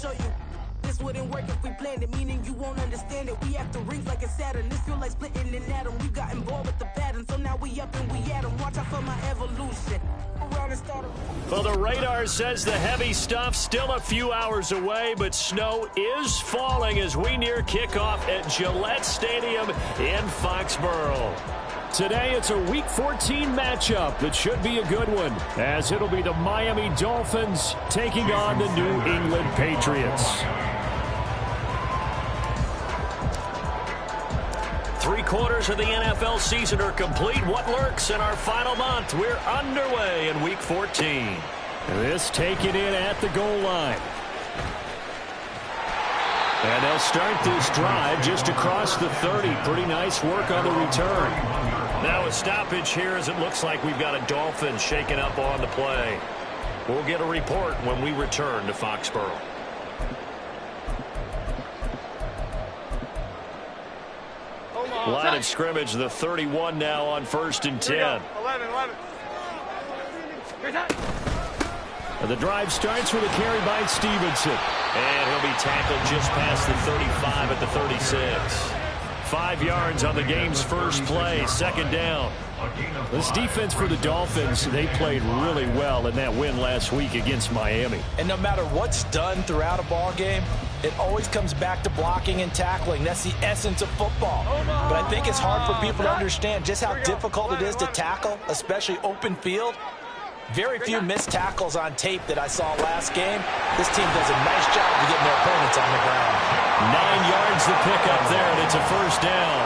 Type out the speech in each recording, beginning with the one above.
show you. This wouldn't work if we planned it, meaning you won't understand it. We have to rings like a Saturn. This feel like splitting an atom. We got involved with the pattern, so now we up and we at 'em. Watch out for my evolution. Well, the radar says the heavy stuff still a few hours away, but snow is falling as we near kickoff at Gillette Stadium in Foxborough. Today, it's a Week 14 matchup that should be a good one, as it'll be the Miami Dolphins taking on the New England Patriots. 3/4 of the NFL season are complete. What lurks in our final month? We're underway in Week 14. This taken in at the goal line. And they'll start this drive just across the 30. Pretty nice work on the return. Now a stoppage here as it looks like we've got a Dolphins shaking up on the play. We'll get a report when we return to Foxborough. Line of scrimmage, the 31 now on 1st and 10. 11. And the drive starts with a carry by Stevenson. And he'll be tackled just past the 35 at the 36. 5 yards on the game's first play, 2nd down. This defense for the Dolphins, they played really well in that win last week against Miami. And no matter what's done throughout a ball game, it always comes back to blocking and tackling. That's the essence of football. But I think it's hard for people to understand just how difficult it is to tackle, especially open field. Very few missed tackles on tape that I saw last game. This team does a nice job of getting their opponents on the ground. 9 yards to pick up there, and it's a 1st down.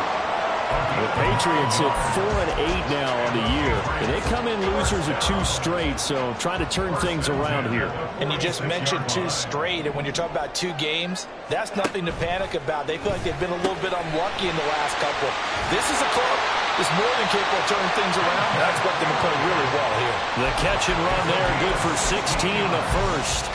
The Patriots at 4-8 now on the year. And they come in losers of 2 straight, so trying to turn things around here. And you just mentioned 2 straight, and when you're talking about 2 games, that's nothing to panic about. They feel like they've been a little bit unlucky in the last couple. This is a club that's more than capable of turning things around, and I expect them to play really well here. The catch and run there, good for 16 in the 1st.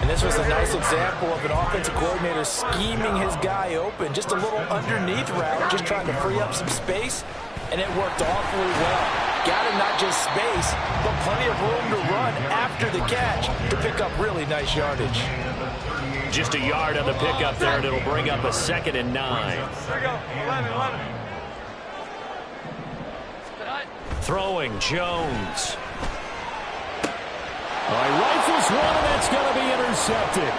And this was a nice example of an offensive coordinator scheming his guy open. Just a little underneath route, just trying to free up some space, and it worked awfully well. Got him not just space, but plenty of room to run after the catch to pick up really nice yardage. Just a yard on the pickup there, and it'll bring up a 2nd and 9. There we go. 11. Throwing, Jones. All right, rifles one, and that's going to be intercepted.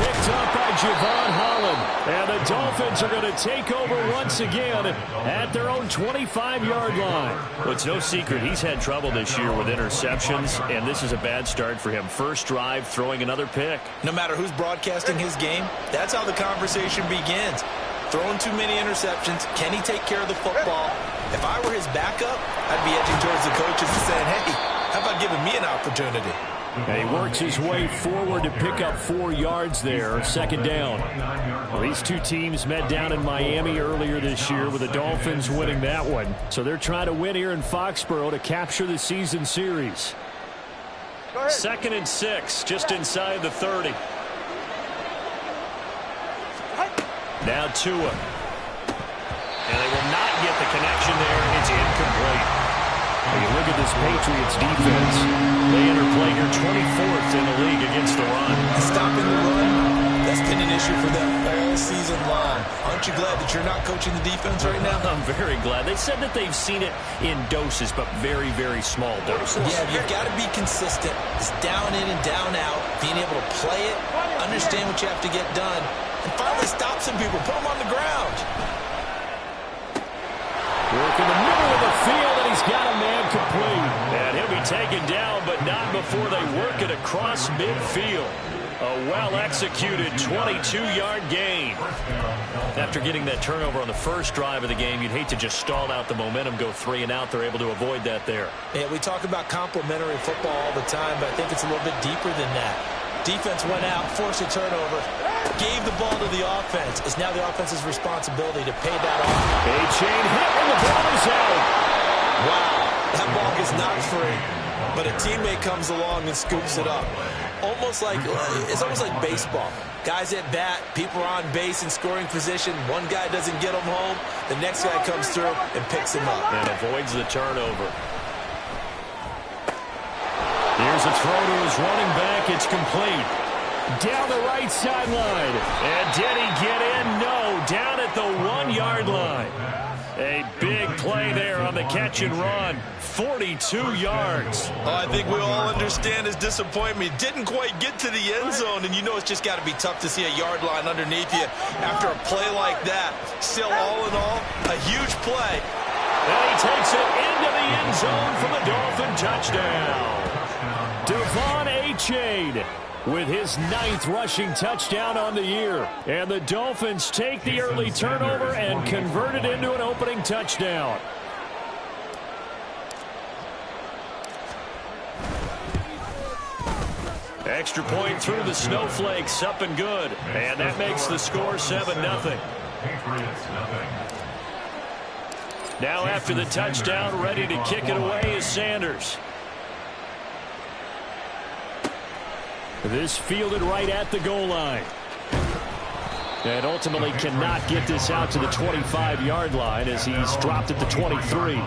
Picked up by Javon Holland. And the Dolphins are going to take over once again at their own 25-yard line. Well, it's no secret he's had trouble this year with interceptions, and this is a bad start for him. First drive, throwing another pick. No matter who's broadcasting his game, that's how the conversation begins. Throwing too many interceptions. Can he take care of the football? If I were his backup, I'd be edging towards the coaches and saying, hey, how about giving me an opportunity? And he works his way forward to pick up 4 yards there, 2nd down. Well, these 2 teams met down in Miami earlier this year with the Dolphins winning that one. So they're trying to win here in Foxborough to capture the season series. 2nd and 6, just inside the 30. Now Tua. And they will not get the connection there. It's incomplete. When you look at this Patriots defense, they enter play here 24th in the league against the run. Stopping the run, that's been an issue for them all season long. Aren't you glad that you're not coaching the defense right now? I'm very glad. They said that they've seen it in doses, but very, very small doses. Yeah, you've got to be consistent. It's down in and down out, being able to play it, understand what you have to get done, and finally stop some people, put them on the ground. Work in the middle of the field, and he's got a man complete. And he'll be taken down, but not before they work it across midfield. A well-executed 22-yard gain. After getting that turnover on the first drive of the game, you'd hate to just stall out the momentum, go 3 and out. They're able to avoid that there. Yeah, we talk about complementary football all the time, but I think it's a little bit deeper than that. Defense went out, forced a turnover, gave the ball to the offense. It's now the offense's responsibility to pay that off. A chain hit and the ball is out. Wow, that ball gets knocked free, but a teammate comes along and scoops it up. It's almost like baseball. Guys at bat, people are on base in scoring position. One guy doesn't get him home. The next guy comes through and picks him up. And avoids the turnover. Here's a throw to his running back. It's complete. Down the right sideline. And did he get in? No. Down at the 1-yard line. A big play there on the catch and run. 42 yards. I think we all understand his disappointment. Didn't quite get to the end zone, and you know it's just got to be tough to see a yard line underneath you after a play like that. Still, all in all, a huge play. And he takes it into the end zone for the Dolphin touchdown. Devon Achane with his 9th rushing touchdown on the year. And the Dolphins take the early turnover and convert it into an opening touchdown. Extra point through the snowflakes, up and good. And that makes the score 7-0. Now after the touchdown, ready to kick it away is Sanders. This fielded right at the goal line. And ultimately cannot get this out to the 25-yard line as he's dropped at the 23.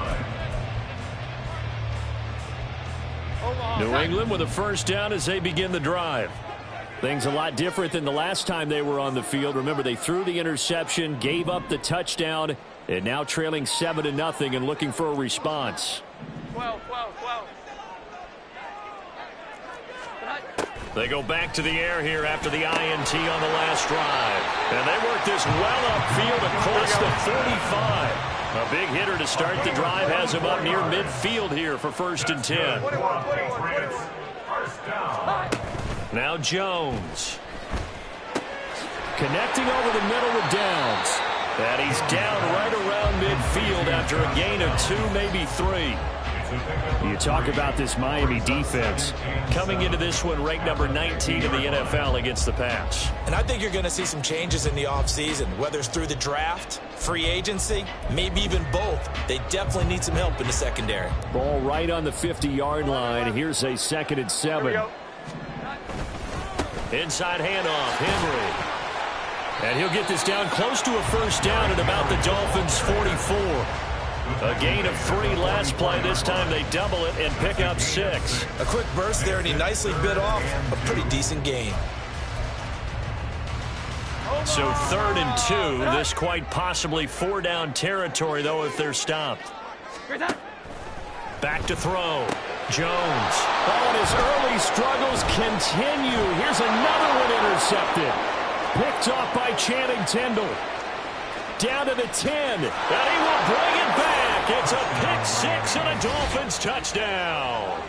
New England with a first down as they begin the drive. Things a lot different than the last time they were on the field. Remember, they threw the interception, gave up the touchdown, and now trailing 7-0 and looking for a response. 12. They go back to the air here after the INT on the last drive. And they work this well upfield across the 45. A big hitter to start the drive has him up near midfield here for 1st and 10. Now Jones. Connecting over the middle with Downs. And he's down right around midfield after a gain of 2, maybe 3. You talk about this Miami defense coming into this one ranked number 19 in the NFL against the pass. And I think you're going to see some changes in the offseason, whether it's through the draft, free agency, maybe even both. They definitely need some help in the secondary. Ball right on the 50-yard line. Here's a 2nd and 7. Inside handoff, Henry. And he'll get this down close to a first down at about the Dolphins' 44. A gain of 3 last play. This time they double it and pick up 6. A quick burst there, and he nicely bit off a pretty decent gain. So 3rd and 2. This quite possibly 4-down territory, though, if they're stopped. Back to throw. Jones. Oh, and his early struggles continue. Here's another one intercepted. Picked off by Channing Tindall. Down to the 10, and he will bring it back. It's a pick-6 and a Dolphins touchdown.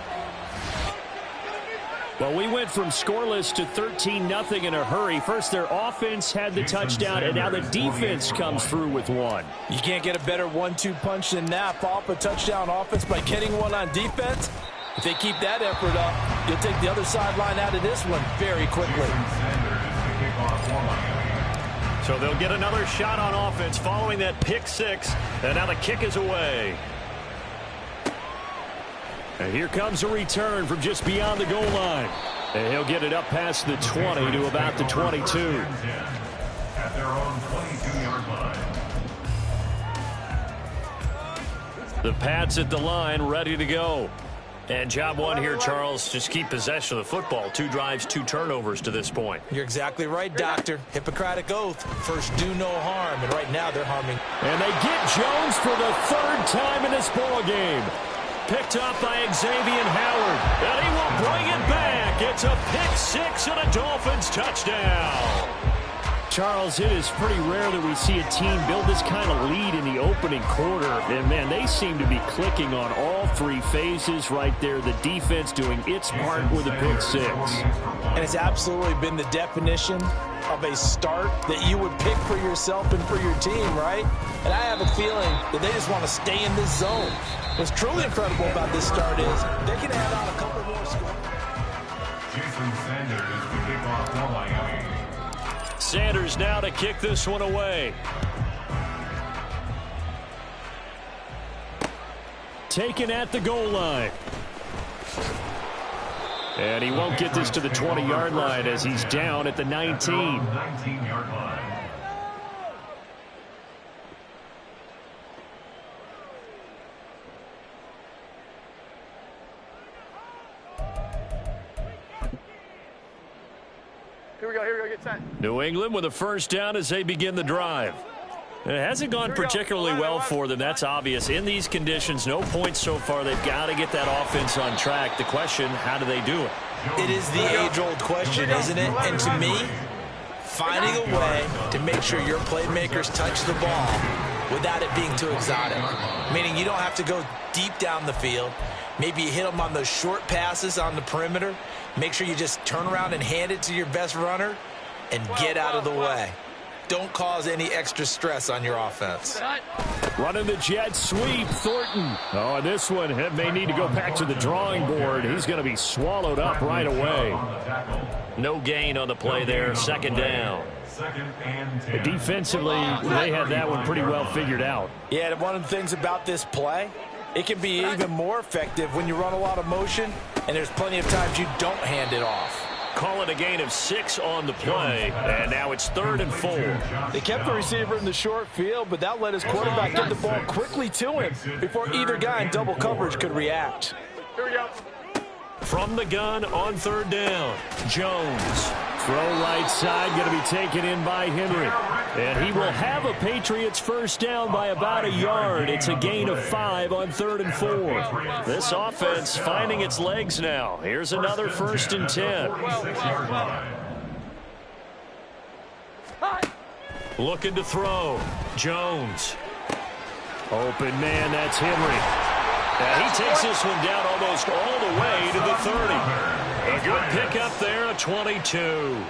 Well, we went from scoreless to 13-0 in a hurry. First, their offense had the touchdown, and now the defense comes through with one. You can't get a better 1-2 punch than that. Off a touchdown offense by getting one on defense. If they keep that effort up, you'll take the other sideline out of this one very quickly. So they'll get another shot on offense following that pick-6, and now the kick is away. And here comes a return from just beyond the goal line. And he'll get it up past the 20 to about the 22. At their own 22-yard line. The Pats at the line, ready to go. And job one here, Charles, just keep possession of the football. 2 drives, 2 turnovers to this point. You're exactly right, Doctor. Hippocratic oath. First, do no harm. And right now, they're harming. And they get Jones for the 3rd time in this ball game. Picked up by Xavier Howard. And he will bring it back. It's a pick-6 and a Dolphins touchdown. Charles, it is pretty rare that we see a team build this kind of lead in the opening quarter. And, man, they seem to be clicking on all 3 phases right there. The defense doing its part with a pick-6. And it's absolutely been the definition of a start that you would pick for yourself and for your team, right? And I have a feeling that they just want to stay in this zone. What's truly incredible about this start is they can add on a couple more scores. Jason Sanders to kick off for Miami. Sanders now to kick this one away. Taken at the goal line. And he won't get this to the 20-yard line as he's down at the 19. 19-yard line. Here we go, get set. New England with a first down as they begin the drive. It hasn't gone particularly well for them. That's obvious. In these conditions, no points so far. They've got to get that offense on track. The question, how do they do it? It is the age-old question, isn't it? And to me, finding a way to make sure your playmakers touch the ball without it being too exotic. Meaning you don't have to go deep down the field. Maybe you hit them on those short passes on the perimeter. Make sure you just turn around and hand it to your best runner and get out of the way. Don't cause any extra stress on your offense. Running the jet sweep, Thornton. Oh, and this one may need to go back to the drawing board. He's going to be swallowed up right away. No gain on the play there, second down. Defensively, they had that one pretty well figured out. Yeah, one of the things about this play, it can be even more effective when you run a lot of motion, and there's plenty of times you don't hand it off. Call it a gain of 6 on the play, and now it's 3rd and 4. They kept the receiver in the short field, but that let his quarterback get the ball quickly to him before either guy in double coverage could react. Here we go. From the gun on 3rd down, Jones. Throw right side, going to be taken in by Henry. And he will have a Patriots first down by about a yard. It's a gain of 5 on 3rd and 4. This offense finding its legs now. Here's another 1st and 10. Looking to throw. Jones. Open man, that's Henry. And he takes this one down almost all the way to the 30. A good pickup there, a 22.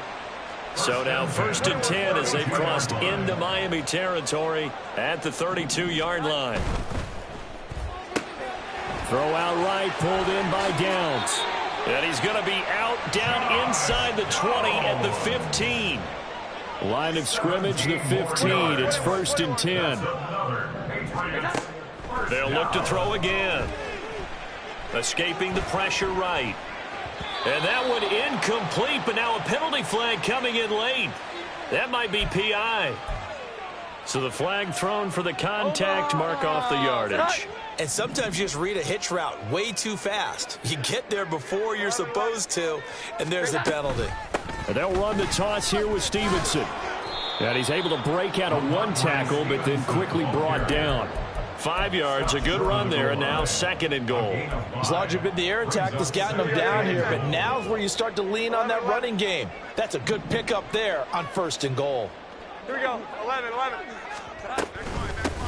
So now 1st and 10 as they've crossed into Miami territory at the 32-yard line. Throw out right, pulled in by Downs. And he's going to be out down inside the 20 at the 15. Line of scrimmage, the 15. It's 1st and 10. They'll look to throw again. Escaping the pressure right. And that one incomplete, but now a penalty flag coming in late. That might be PI. So the flag thrown for the contact, mark off the yardage. And sometimes you just read a hitch route way too fast. You get there before you're supposed to, and there's the penalty. And they'll run the toss here with Stevenson. And he's able to break out of one tackle, but then quickly brought down. 5 yards, a good run there, and now 2nd and goal. As long as you've been the air attack that's gotten them down here, but now's where you start to lean on that running game. That's a good pickup there on 1st and goal. Here we go, 11.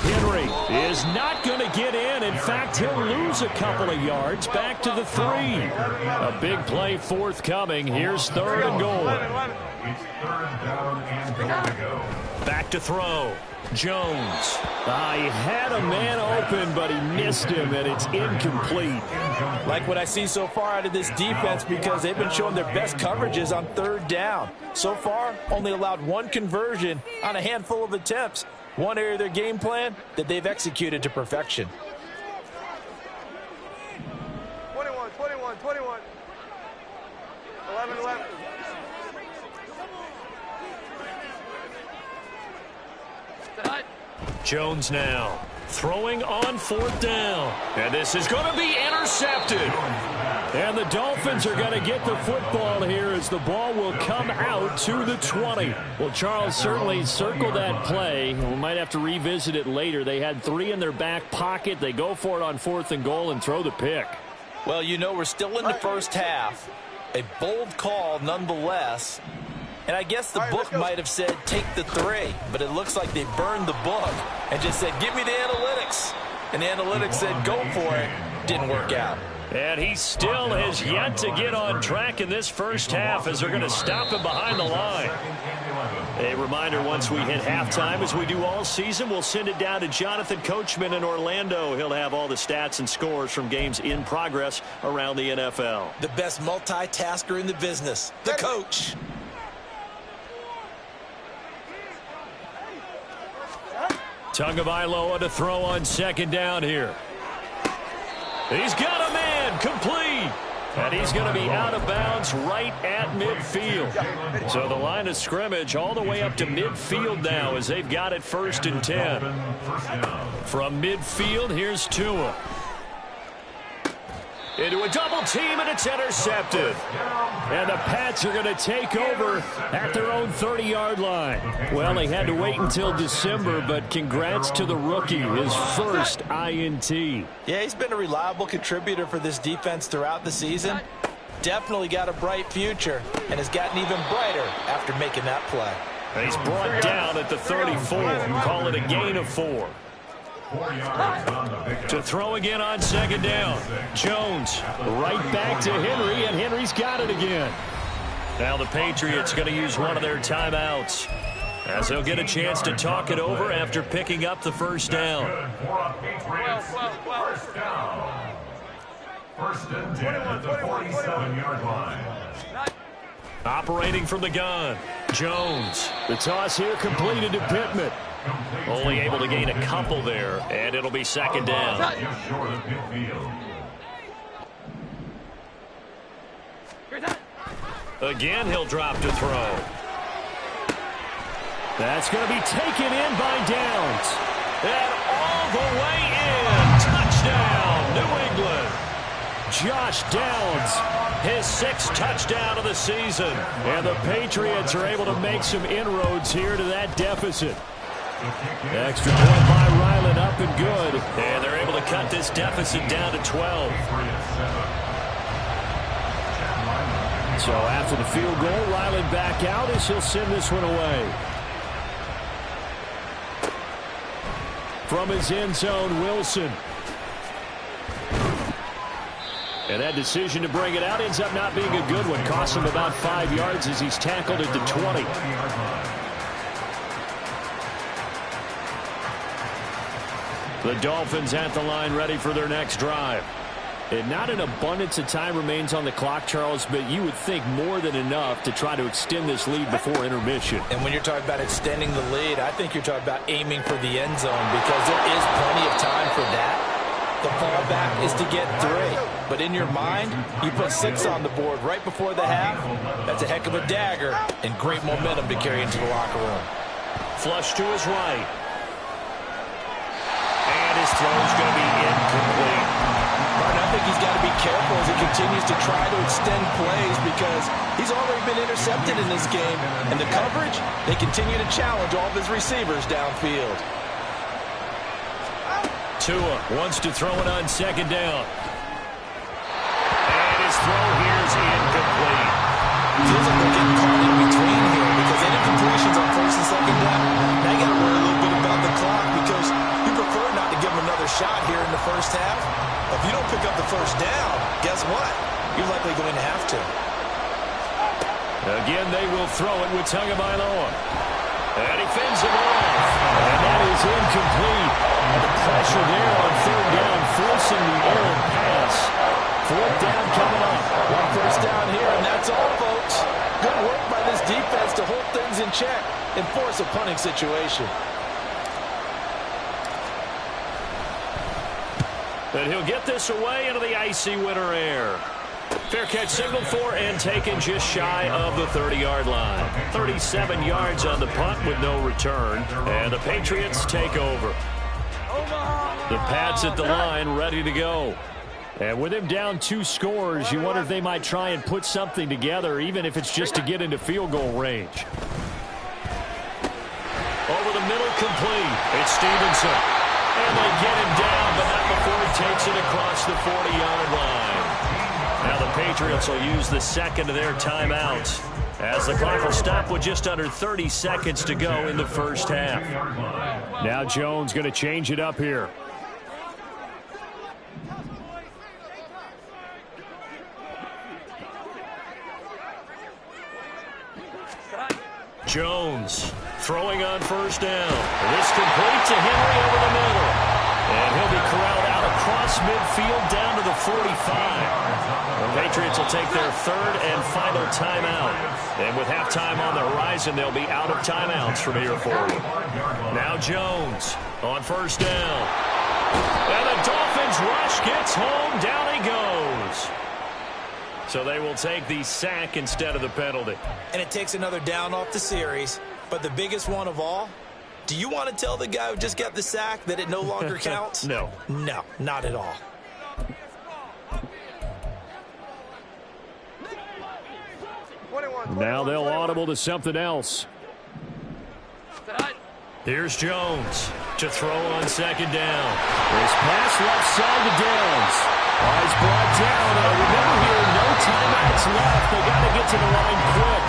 Henry is not going to get in. In fact, he'll lose a couple of yards back to the 3. A big play forthcoming. Here's 3rd and goal. It's 3rd down and goal to go. Back to throw. Jones. He had a man open, but he missed him, and it's incomplete. Like what I see so far out of this defense, because they've been showing their best coverages on 3rd down. So far, only allowed 1 conversion on a handful of attempts. One area of their game plan that they've executed to perfection. 21. 11. Jones now throwing on 4th down. And this is going to be intercepted. And the Dolphins are going to get the football here as the ball will come out to the 20. Well, Charles, certainly circle that play. We might have to revisit it later. They had 3 in their back pocket. They go for it on 4th and goal and throw the pick. Well, you know, we're still in the first half. A bold call nonetheless. And I guess the book might have said take the 3, but it looks like they burned the book and just said give me the analytics. And the analytics said go for it. Didn't work out. And he still has yet to get on track in this first half as they're going to stop him behind the line. A reminder, once we hit halftime, as we do all season, we'll send it down to Jonathan Coachman in Orlando. He'll have all the stats and scores from games in progress around the NFL. The best multitasker in the business, the coach. Tagovailoa to throw on 2nd down here. He's got a man, complete. And he's going to be out of bounds right at midfield. So the line of scrimmage all the way up to midfield now as they've got it 1st and 10. From midfield, here's Tua. into a double team, and it's intercepted. And the Pats are going to take over at their own 30-yard line. Well, they had to wait until December, but congrats to the rookie, his first INT. Yeah, he's been a reliable contributor for this defense throughout the season. Definitely got a bright future and has gotten even brighter after making that play. And he's brought down at the 34. Call it a gain of 4. To throw again on second down. Jones right back to Henry, and Henry's got it again. Now the Patriots going to use one of their timeouts, as they'll get a chance to talk it over after picking up the first down. First and 10 at the 47-yard line. Operating from the gun, Jones. The toss here completed to Pittman. Only able to gain a couple there, and it'll be second down. Just short of midfield. Again, he'll drop to throw. That's going to be taken in by Downs. And all the way in. Touchdown, New England. Josh Downs, his 6th touchdown of the season. And the Patriots are able to make some inroads here to that deficit. Extra point by Ryland, up and good. And they're able to cut this deficit down to 12. So after the field goal, Ryland back out as he'll send this one away. From his end zone, Wilson. And that decision to bring it out ends up not being a good one. Costs him about 5 yards as he's tackled at the 20. The Dolphins at the line, ready for their next drive. And not an abundance of time remains on the clock, Charles, but you would think more than enough to try to extend this lead before intermission. And when you're talking about extending the lead, I think you're talking about aiming for the end zone, because there is plenty of time for that. The fallback is to get 3. But in your mind, you put 6 on the board right before the half. That's a heck of a dagger and great momentum to carry into the locker room. Flush to his right. And his throw's going to be incomplete. Martin, I think he's got to be careful as he continues to try to extend plays, because he's already been intercepted in this game. And the coverage, they continue to challenge all of his receivers downfield. Tua wants to throw it on second down. And his throw here is incomplete. Feels like they're getting caught in between here, because any completions on first and second down, now you got to worry a little bit about the clock, because you prefer not to give them another shot here in the first half. If you don't pick up the first down, guess what? You're likely going to have to. Again, they will throw it with Tagovailoa. And he fends him off. And that is incomplete. And the pressure there on third down, forcing the errant pass. Fourth down coming up. One first down here, and that's all, folks. Good work by this defense to hold things in check and force a punting situation. And he'll get this away into the icy winter air. Fair catch signaled for and taken just shy of the 30-yard line. 37 yards on the punt with no return. And the Patriots take over. The Pats at the line, ready to go. And with him down 2 scores, you wonder if they might try and put something together, even if it's just to get into field goal range. Over the middle, complete. It's Stevenson. And they get him down, but not before he takes it across the 40-yard line. Now the Patriots will use the second of their timeouts, as the clock will stop with just under 30 seconds to go in the first half. Now Jones going to change it up here. Jones throwing on first down. This complete to Henry over the middle. And he'll be corralled out across midfield down to the 45. The Patriots will take their third and final timeout. And with halftime on the horizon, they'll be out of timeouts from here forward. Now Jones on first down. And the Dolphins rush gets home. Down he goes. So they will take the sack instead of the penalty. And it takes another down off the series. But the biggest one of all, do you want to tell the guy who just got the sack that it no longer counts? No. No, not at all. Now they'll audible to something else. Here's Jones to throw on second down. His pass left side to Downs. He's brought down. Remember here, no timeouts left. They got to get to the line quick.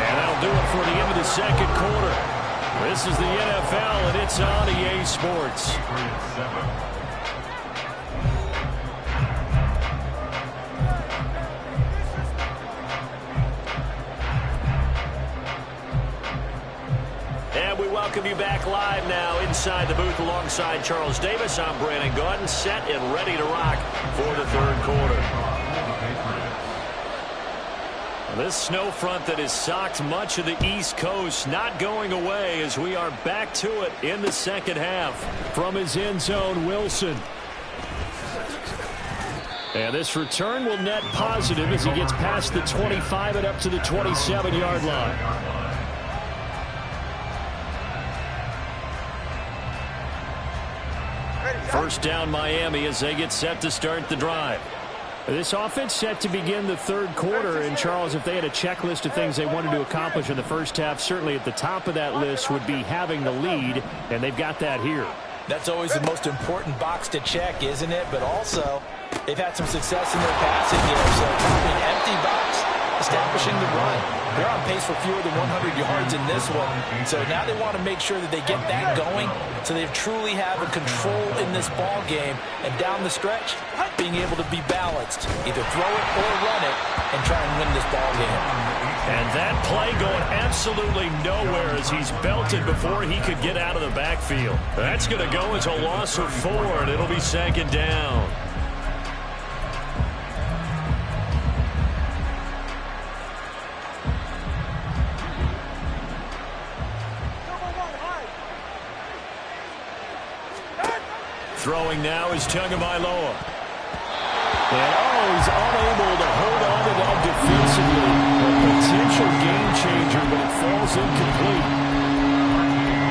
And that'll do it for the end of the second quarter. This is the NFL, and it's on EA Sports. And we welcome you back live now inside the booth alongside Charles Davis. I'm Brandon Gaudin, set and ready to rock for the third quarter. This snow front that has socked much of the East Coast not going away as we are back to it in the second half. From his end zone, Wilson. And this return will net positive as he gets past the 25 and up to the 27-yard line. First down Miami as they get set to start the drive. This offense set to begin the third quarter, and Charles, if they had a checklist of things they wanted to accomplish in the first half, certainly at the top of that list would be having the lead, and they've got that here. That's always the most important box to check, isn't it? But also, they've had some success in their passing game, so probably an empty box, establishing the run. They're on pace for fewer than 100 yards in this one, so now they want to make sure that they get that going so they truly have a control in this ball game, and down the stretch, being able to be balanced, either throw it or run it, and try and win this ball game. And that play going absolutely nowhere as he's belted before he could get out of the backfield. That's going to go as a loss of 4, and it'll be second down. Throwing now is Tagovailoa. And he's unable to hold on to that defensively. A potential game changer, but it falls incomplete.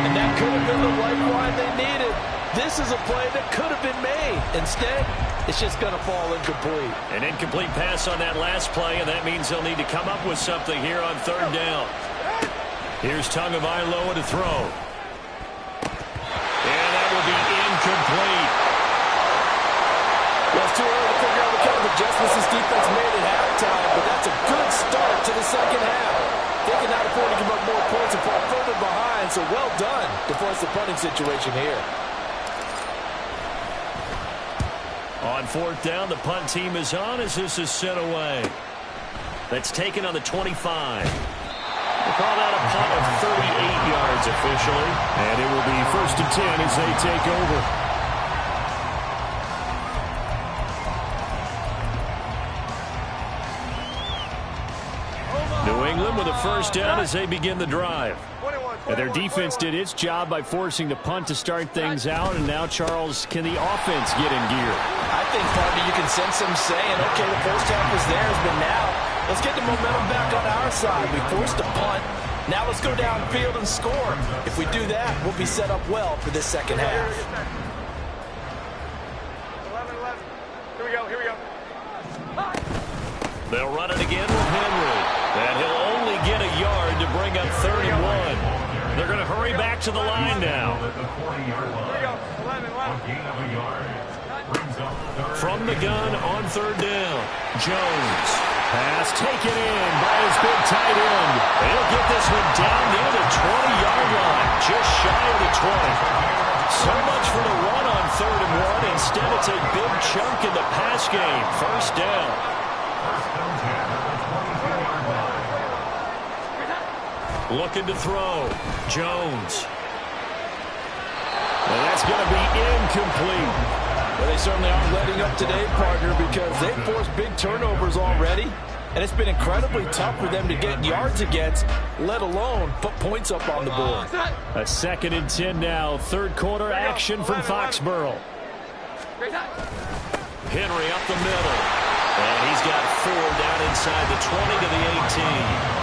And that could have been the lifeline they needed. This is a play that could have been made. Instead, it's just going to fall incomplete. An incomplete pass on that last play, and that means they'll need to come up with something here on third down. Here's Tagovailoa to throw. And that will be incomplete. Well, it's too early to figure out what kind of adjustments this defense made at halftime, but that's a good start to the second half. They can not afford to give up more points and fall further behind, so well done to force the punting situation here. On fourth down, the punt team is on as this is sent away. That's taken on the 25. We'll call that a punt of 38 yards officially, and it will be 1st and 10 as they take over. New England with a first down as they begin the drive. And their defense did its job by forcing the punt to start things out, and now, Charles, can the offense get in gear? I think, partner, you can sense them saying, okay, the first half was theirs, but now let's get the momentum back on our side. We forced a punt. Now let's go downfield and score. If we do that, we'll be set up well for this second half. 11-11. Here we go. They'll run it again with Henry. And he'll only get a yard to bring up 3rd and 1. They're going to hurry back to the line now. From the gun on third down, Jones. Pass taken in by his big tight end. He'll get this one down near the 20-yard line, just shy of the 20. So much for the run on 3rd and 1. Instead, it's a big chunk in the pass game. First down. Looking to throw. Jones. And that's going to be incomplete. Well, they certainly aren't letting up today, partner, because they've forced big turnovers already. And it's been incredibly tough for them to get yards against, let alone put points up on the board. A 2nd and 10 now. Third quarter action from Foxborough. Henry up the middle. And he's got 4 down inside the 20 to the 18.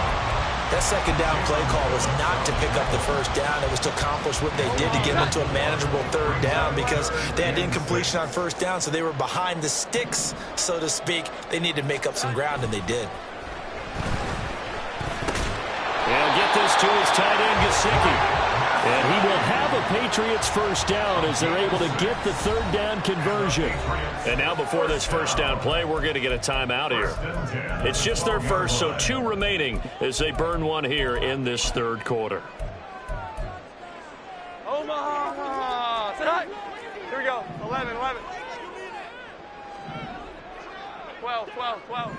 That second down play call was not to pick up the first down. It was to accomplish what they did to get them into a manageable third down because they had incompletion on first down, so they were behind the sticks, so to speak. They needed to make up some ground, and they did. get this to his tight end, Gesicki. And he will have a Patriots first down as they're able to get the third down conversion. And now before this first down play, we're going to get a timeout here. It's just their first, so 2 remaining as they burn one here in this third quarter. Omaha! Tonight. Here we go. 11, 11. 12, 12, 12.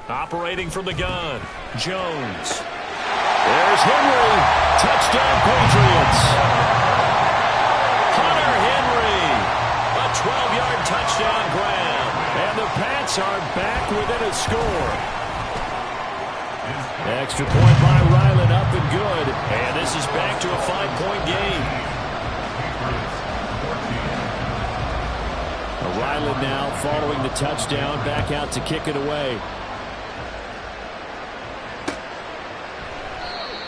Operating from the gun, Jones. There's Henry. Touchdown, Patriots. Hunter Henry. A 12-yard touchdown grab. And the Pats are back within a score. Extra point by Ryland, up and good. And this is back to a 5-point game. Ryland now following the touchdown, back out to kick it away.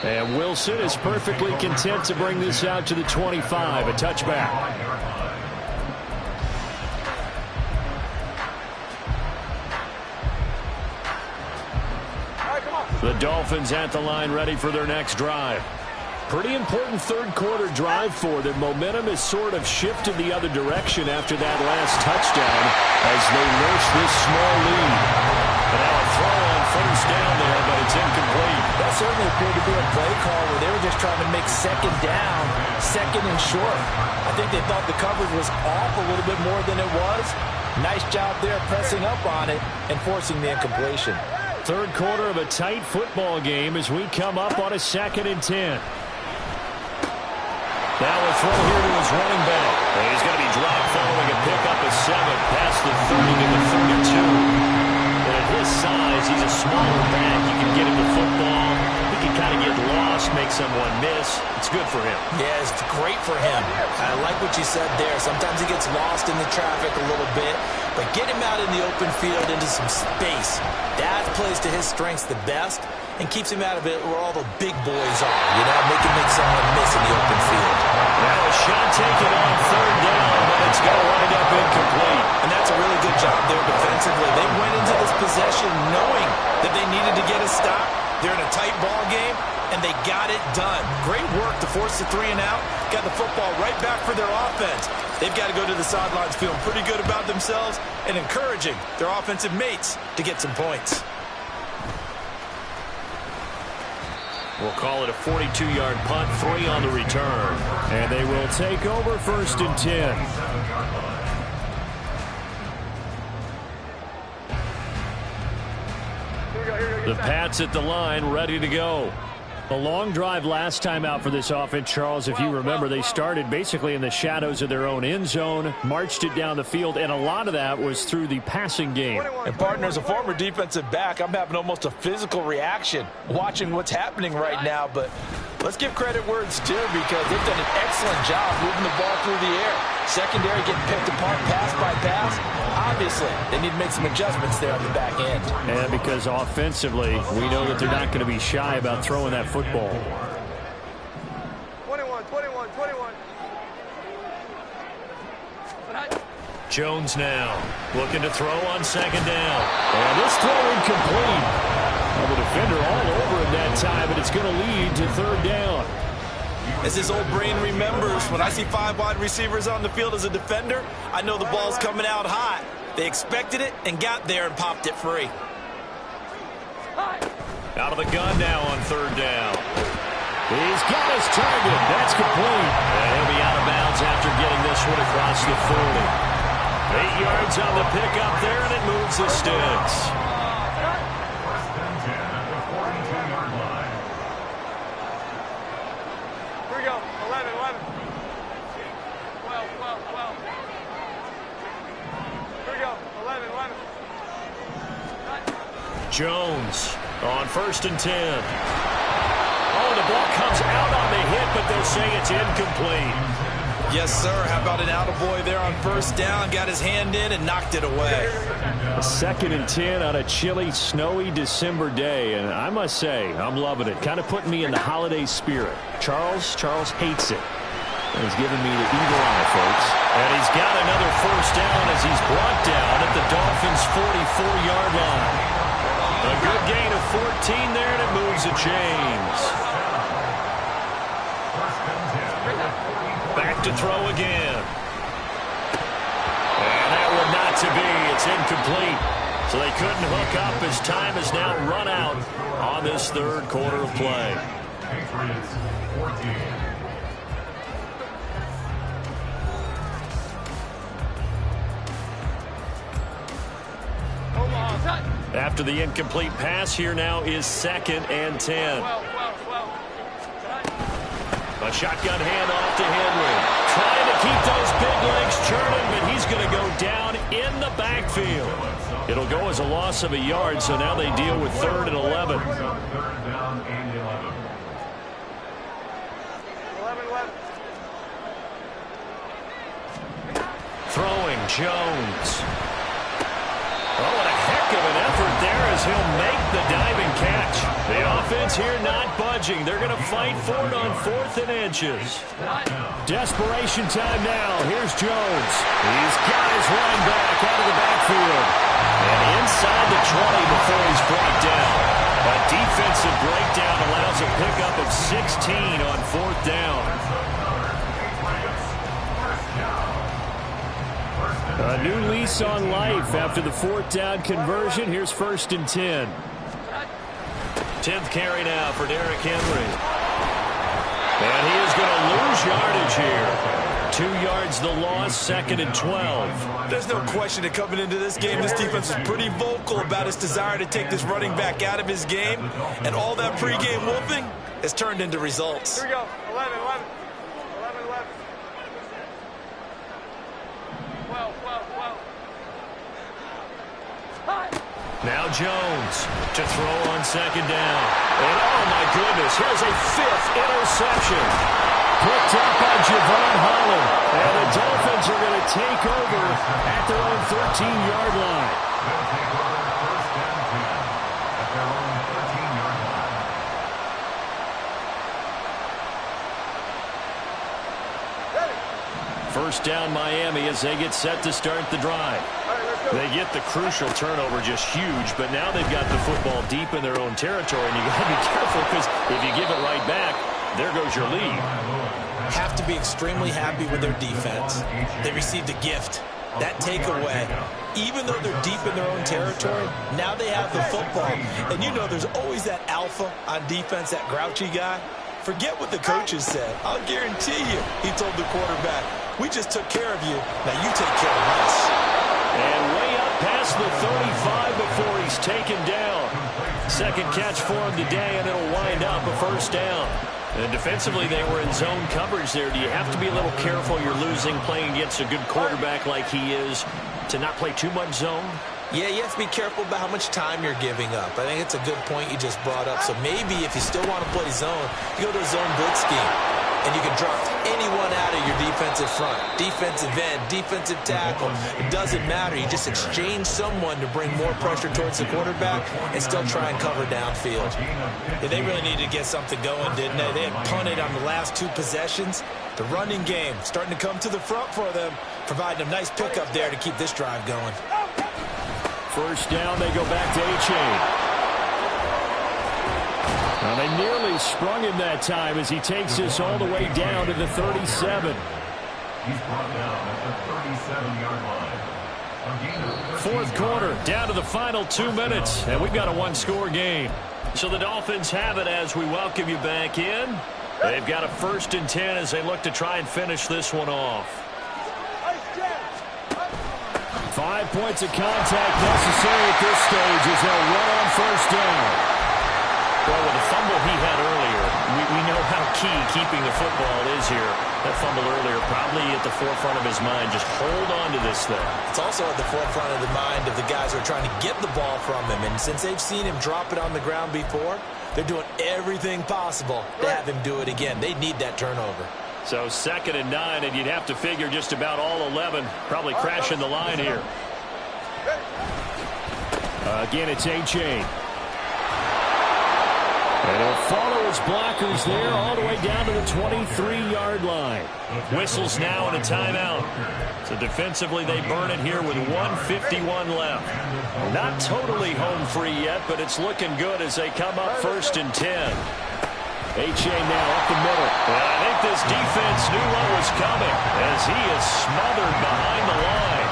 And Wilson is perfectly content to bring this out to the 25, a touchback. The Dolphins at the line, ready for their next drive. Pretty important third quarter drive for them. Momentum has sort of shifted the other direction after that last touchdown as they nurse this small lead. And now a throw on first down there, but it's incomplete. That certainly appeared to be a play call where they were just trying to make second down, second and short. I think they thought the coverage was off a little bit more than it was. Nice job there pressing up on it and forcing the incompletion. Third quarter of a tight football game as we come up on a 2nd and 10. Now a throw here to his running back. And he's going to be dropped following a pickup of 7 past the 30 to the 32. And at his size, he's a smaller back. You can get him the football. He can kind of get lost, make someone miss. It's good for him. Yeah, it's great for him. I like what you said there. Sometimes he gets lost in the traffic a little bit. But get him out in the open field into some space. That plays to his strengths the best and keeps him out of it where all the big boys are. You know, make someone miss in the open field. Now a shot taken on third down, but it's going to wind up incomplete. And that's a really good job there defensively. They went into this possession knowing that they needed to get a stop. They're in a tight ball game, and they got it done. Great work to force the 3 and out. Got the football right back for their offense. They've got to go to the sidelines feeling pretty good about themselves and encouraging their offensive mates to get some points. We'll call it a 42-yard punt, 3 on the return. And they will take over 1st and 10. The Pats at the line, ready to go. A long drive last time out for this offense, Charles. If you remember, they started basically in the shadows of their own end zone, marched it down the field, and a lot of that was through the passing game. And, partner, as a former defensive back, I'm having almost a physical reaction watching what's happening right now. But let's give credit where it's due because they've done an excellent job moving the ball through the air. Secondary getting picked apart pass by pass. Obviously, they need to make some adjustments there on the back end. And because offensively, we know that they're not going to be shy about throwing that football. 21, 21, 21. Jones now looking to throw on 2nd down. And this throw incomplete. Well, the defender all over him that time, but it's going to lead to 3rd down. As his old brain remembers, when I see 5 wide receivers on the field as a defender, I know the ball's coming out hot. They expected it and got there and popped it free. Out of the gun now on 3rd down. He's got his target. That's complete. And he'll be out of bounds after getting this one across the 40. 8 yards on the pickup there, and it moves the sticks. Here we go. 11, 11. 12, 12, 12. Here we go. 11, 11. Jones on 1st and 10. Oh, the ball comes out on the hit, but they'll say it's incomplete. Yes, sir. How about an attaboy there on 1st down? Got his hand in and knocked it away. A 2nd and 10 on a chilly, snowy December day, and I must say, I'm loving it. Kind of putting me in the holiday spirit. Charles hates it. And he's giving me the evil eye, folks. And he's got another 1st down as he's brought down at the Dolphins' 44-yard line. A Good gain of 14 there, and it moves the chains. Back to throw again. And that one not to be. It's incomplete. So they couldn't hook up as time has now run out on this third quarter of play. Patriots 14. After the incomplete pass, here now is 2nd and 10. A shotgun handoff to Henry. Trying to keep those big legs churning, but he's going to go down in the backfield. It'll go as a loss of a yard, so now they deal with 3rd and 11. Third down and 11. Throwing Jones. Oh, what a heck of an effort there as he'll make the diving catch. The offense here not budging. They're going to fight for it on 4th and inches. Desperation time now. Here's Jones. He's got his run back out of the backfield. And inside the 20 before he's brought down. A defensive breakdown allows a pickup of 16 on 4th down. A new lease on life after the 4th down conversion. Here's 1st and 10. 10th carry now for Derrick Henry. And he is going to lose yardage here. 2 yards the loss, 2nd and 12. There's no question that coming into this game, this defense was pretty vocal about its desire to take this running back out of his game. And all that pregame whooping has turned into results. Here we go. 11. 12. Now Jones to throw on 2nd down. And oh my goodness, here's a 5th interception. Picked up by Javon Holland. And the Dolphins are going to take over at their own 13-yard line. They'll take over 1st and 10 at their own 13-yard line. First down Miami as they get set to start the drive. They get the crucial turnover, just huge, but now they've got the football deep in their own territory, and you got to be careful because if you give it right back, there goes your lead. Have to be extremely happy with their defense. They received a gift. That takeaway, even though they're deep in their own territory, now they have the football. And you know there's always that alpha on defense, that grouchy guy. Forget what the coaches said. I'll guarantee you, he told the quarterback, we just took care of you, now you take care of us. And way up past the 35 before he's taken down. 2nd catch for him today, and it'll wind up a 1st down. And defensively, they were in zone coverage there. Do you have to be a little careful? You're losing, playing against a good quarterback like he is, to not play too much zone? Yeah, you have to be careful about how much time you're giving up. I think it's a good point you just brought up. So maybe if you still want to play zone, you go to a zone blitz scheme. And you can drop anyone out of your defensive front. Defensive end, defensive tackle. It doesn't matter. You just exchange someone to bring more pressure towards the quarterback and still try and cover downfield. Yeah, they really needed to get something going, didn't they? They had punted on the last 2 possessions. The running game starting to come to the front for them, providing a nice pickup there to keep this drive going. First down, they go back to A-Chain. Well, they nearly sprung him that time as he takes this all the way down to the 37. He's brought down at the 37-yard line. 4th quarter, down to the final 2 minutes, and we've got a 1-score game. So the Dolphins have it as we welcome you back in. They've got a 1st and 10 as they look to try and finish this one off. 5 points of contact necessary at this stage as they'll run on 1st down. Well, with the fumble he had earlier, we know how key keeping the football is here. That fumble earlier probably at the forefront of his mind. Just hold on to this thing. It's also at the forefront of the mind of the guys who are trying to get the ball from him. And since they've seen him drop it on the ground before, they're doing everything possible to have him do it again. They need that turnover. So 2nd and 9, and you'd have to figure just about all 11 probably crashing the line here. Again, it's A-Chain. And he'll follow his blockers there all the way down to the 23-yard line. Whistles now and a timeout. So defensively they burn it here with 1:51 left. Not totally home free yet, but it's looking good as they come up 1st and 10. H.A. now up the middle. And I think this defense knew what was coming as he is smothered behind the line.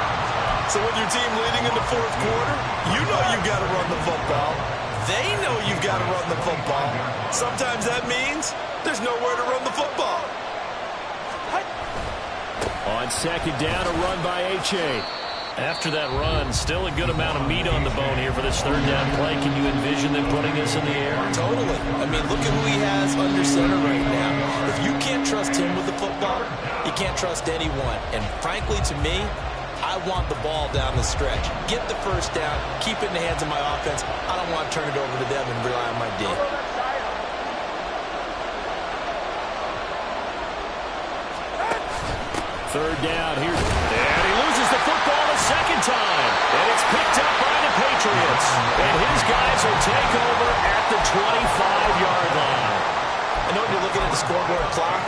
So with your team leading in the 4th quarter, you know you've got to run the football. They know you've got to run the football. Sometimes that means there's nowhere to run the football. On 2nd down, a run by H.A. After that run, still a good amount of meat on the bone here for this 3rd down play. Can you envision them putting this in the air? Totally. I mean, look at who he has under center right now. If you can't trust him with the football, you can't trust anyone. And frankly, to me, I want the ball down the stretch. Get the 1st down, keep it in the hands of my offense. I don't want to turn it over to them and rely on my D. 3rd down here. And he loses the football a 2nd time. And it's picked up by the Patriots. And his guys will take over at the 25-yard line. I know when you're looking at the scoreboard clock,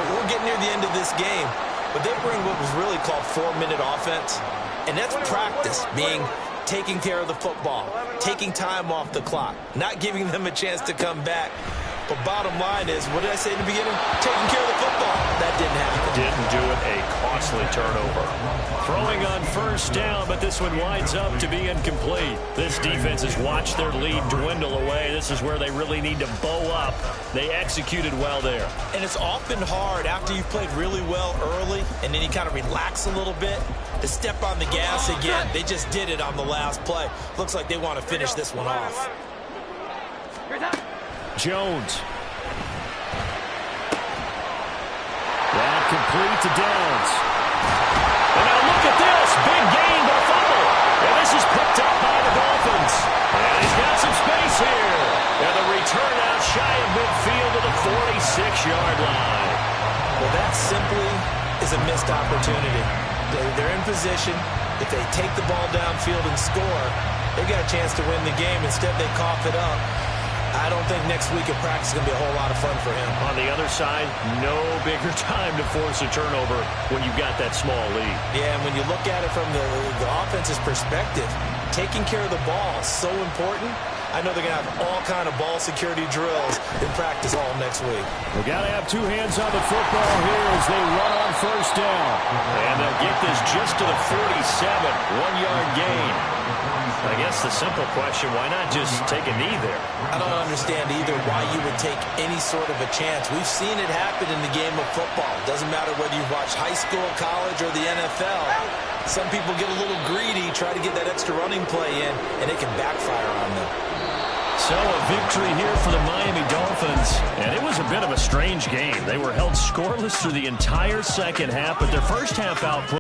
we're getting near the end of this game. But they bring what was really called 4-minute offense. And that's practice, being taking care of the football, taking time off the clock, not giving them a chance to come back. But bottom line is, what did I say in the beginning? Taking care of the football. That didn't happen. Didn't do it. A costly turnover. Throwing on 1st down, but this one winds up to be incomplete. This defense has watched their lead dwindle away. This is where they really need to bow up. They executed well there. And it's often hard after you've played really well early and then you kind of relax a little bit to step on the gas again. They just did it on the last play. Looks like they want to finish this one off. Jones. That complete to Downs. And now look at this. Big gain, but a fumble. And this is picked up by the Dolphins. And he's got some space here. And the return out shy of midfield to the 46-yard line. Well, that simply is a missed opportunity. They're in position. If they take the ball downfield and score, they've got a chance to win the game. Instead, they cough it up. I don't think next week at practice is going to be a whole lot of fun for him. On the other side, no bigger time to force a turnover when you've got that small lead. Yeah, and when you look at it from the offense's perspective, taking care of the ball is so important. I know they're going to have all kind of ball security drills in practice all next week. We've got to have 2 hands on the football here as they run on 1st down. And they'll get this just to the 47, 1-yard gain. I guess the simple question, why not just take a knee there? I don't understand either why you would take any sort of a chance. We've seen it happen in the game of football. Doesn't matter whether you watch high school, college, or the NFL. Some people get a little greedy, try to get that extra running play in, and it can backfire on them. So a victory here for the Miami Dolphins. And it was a bit of a strange game. They were held scoreless through the entire 2nd half, but their 1st half output